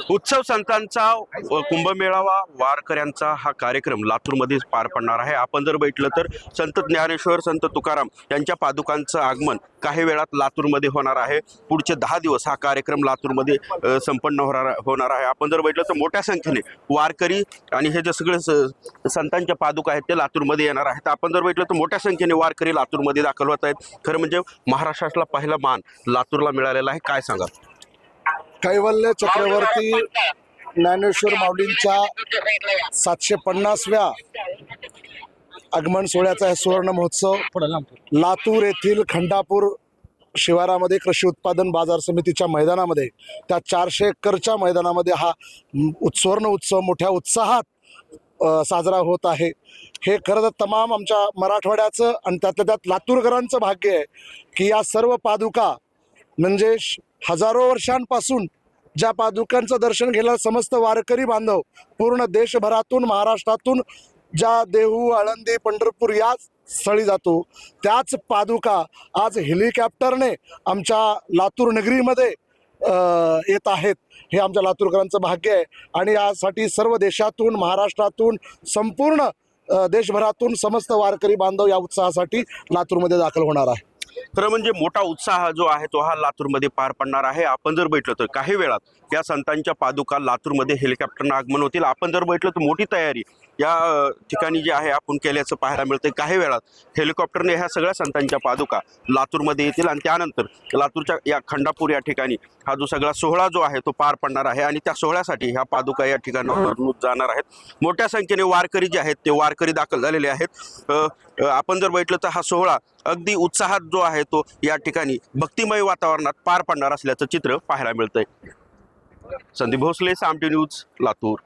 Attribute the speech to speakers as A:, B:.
A: उत्सव संतांचा कुंभमेळावा वारकऱ्यांचा हा कार्यक्रम लातूरमध्ये पार पडणार आहे। आपण जर बघितलं तर संत ज्ञानेश्वर संत तुकाराम यांच्या पादुकांचं आगमन काही वेळात लातूरमध्ये होणार आहे। पुढचे 10 दिवस हा कार्यक्रम लातूरमध्ये संपन्न होणार आहे। आपण जर बघितलं तर मोठ्या संख्येने वारकरी आणि हे जे सगळे संतांच्या पादुका आहेत ते लातूरमध्ये येणार आहेत। आपण जर बघितलं तर मोठ्या संख्येने वारकरी लातूरमध्ये दाखल होत आहेत। खरं म्हणजे महाराष्ट्रातला पहिला मान लातूरला मिळालेला आहे। काय सांगा?
B: कैवल्य चक्रवर्ती ज्ञानेश्वर माऊलींच्या 750व्या आगमन सोहळ्याचा हे सुवर्ण महोत्सव लातूर येथील खंडापूर शिवारामध्ये कृषी उत्पादन बाजार समितीच्या मैदानामध्ये त्या 400 एकरच्या मैदानामध्ये हा सुवर्ण उत्सव मोठ्या उत्साहात साजरा होत आहे। हे खरं तर तमाम आमच्या मराठवाड्याचं आणि त्यातल्या त्यात लातूरकरांचं भाग्य आहे की या सर्व पादुका म्हणजे हजारो वर्षांपासून ज्या पादुकांचं दर्शन घ्यायला समस्त वारकरी बांधव पूर्ण देशभरातून महाराष्ट्रातून ज्या देहू आळंदी पंढरपूर या स्थळी जातो त्याच पादुका आज हेलिकॉप्टरने आमच्या लातूर नगरीमध्ये येत आहेत। हे आमच्या लातूरकरांचं भाग्य आहे आणि यासाठी सर्व देशातून महाराष्ट्रातून संपूर्ण देशभरातून समस्त वारकरी बांधव या उत्साहासाठी लातूरमध्ये दाखल होणार आहे।
A: खरं म्हणजे मोठा उत्साह जो आहे तो हा लातूरमध्ये पार पडणार आहे। आपण जर बघितलं तर काही वेळात या संतांच्या पादुका लातूरमध्ये हेलिकॉप्टरनं आगमन होतील। आपण जर बघितलं तर मोठी तयारी या ठिकाणी जी आहे आपण केल्याचं पाहायला मिळतं। काही वेळात हेलिकॉप्टरने ह्या सगळ्या संतांच्या पादुका लातूरमध्ये येतील आणि त्यानंतर लातूरच्या या खंडापूर या ठिकाणी हा जो सगळा सोहळा जो आहे तो पार पडणार आहे आणि त्या सोहळ्यासाठी ह्या पादुका या ठिकाणी जाणार आहेत। मोठ्या संख्येने वारकरी जे आहेत ते वारकरी दाखल झालेले आहेत। आपण जर बघितलं तर हा सोहळा अगदी उत्साहात जो आहे तो या ठिकाणी भक्तिमय वातावरणात पार पडणार असल्याचं चित्र पाहायला मिळतंय। संदीप भोसले, सामटी न्यूज, लातूर।